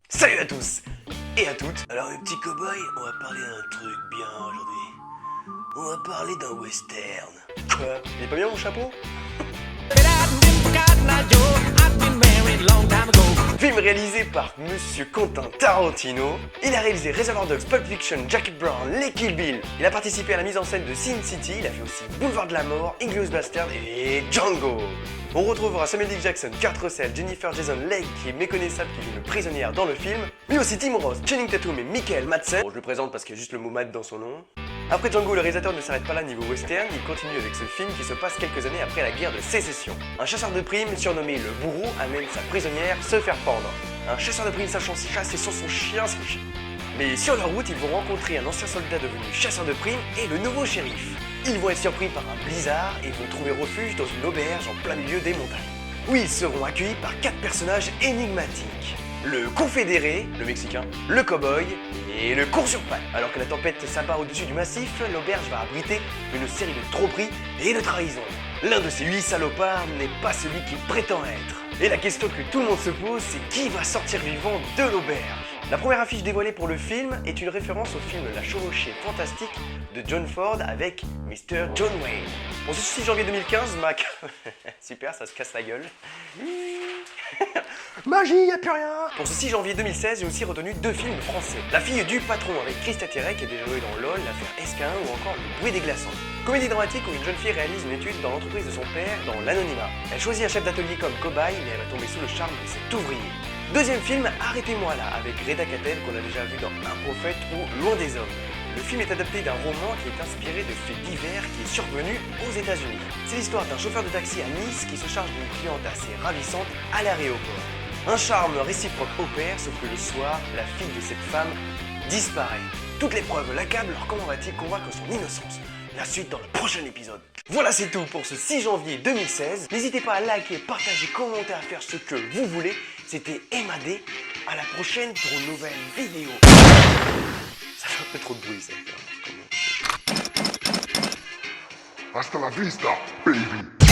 Salut à tous et à toutes. Alors mes petits cow-boys, on va parler d'un truc bien aujourd'hui. On va parler d'un western. Quoi? Il est pas bien mon chapeau? Film réalisé par Monsieur Quentin Tarantino. Il a réalisé Reservoir Dogs, Pulp Fiction, Jackie Brown, les Kill Bill. Il a participé à la mise en scène de Sin City. Il a fait aussi Boulevard de la Mort, Inglourious Basterds et Django. On retrouvera Samuel L. Jackson, Kurt Russell, Jennifer Jason Leigh qui est méconnaissable, qui joue une prisonnière dans le film, mais aussi Tim Roth, Channing Tatum et Michael Madsen. Bon, je le présente parce qu'il y a juste le mot Mad dans son nom. Après Django, le réalisateur ne s'arrête pas là niveau western, il continue avec ce film qui se passe quelques années après la guerre de sécession. Un chasseur de primes, surnommé le bourreau, amène sa prisonnière se faire pendre. Un chasseur de primes sachant chasser sur son chien, mais sur leur route, ils vont rencontrer un ancien soldat devenu chasseur de primes et le nouveau shérif. Ils vont être surpris par un blizzard et vont trouver refuge dans une auberge en plein milieu des montagnes, où ils seront accueillis par 4 personnages énigmatiques. Le confédéré, le mexicain, le cow-boy et le court sur pattes. Alors que la tempête s'abat au-dessus du massif, l'auberge va abriter une série de tromperies et de trahisons. L'un de ces 8 salopards n'est pas celui qu'il prétend être. Et la question que tout le monde se pose, c'est qui va sortir vivant de l'auberge? La première affiche dévoilée pour le film est une référence au film La Chevauchée Fantastique de John Ford avec Mr. John Wayne. Pour ce 6 janvier 2015, Mac... Super, ça se casse la gueule. Magie, y'a plus rien. Pour ce 6 janvier 2016, j'ai aussi retenu 2 films français. La fille du patron avec Christa Terret qui a déjà joué dans LOL, l'affaire SK1 ou encore Le bruit des glaçons. Comédie dramatique où une jeune fille réalise une étude dans l'entreprise de son père dans l'anonymat. Elle choisit un chef d'atelier comme cobaye, mais elle va tomber sous le charme de cet ouvrier. Deuxième film, Arrêtez-moi là, avec Reda Kateb qu'on a déjà vu dans Un prophète ou Loin des hommes. Le film est adapté d'un roman qui est inspiré de faits divers qui est survenu aux États-Unis. C'est l'histoire d'un chauffeur de taxi à Nice qui se charge d'une cliente assez ravissante à l'aéroport. Un charme réciproque opère, sauf que le soir, la fille de cette femme disparaît. Toutes les preuves l'accablent, alors comment va-t-il convaincre son innocence? La suite dans le prochain épisode. Voilà, c'est tout pour ce 6 janvier 2016. N'hésitez pas à liker, partager, commenter, à faire ce que vous voulez. C'était MAD. À la prochaine pour une nouvelle vidéo. Ça fait un peu trop de bruit, ça. Hasta la vista, baby.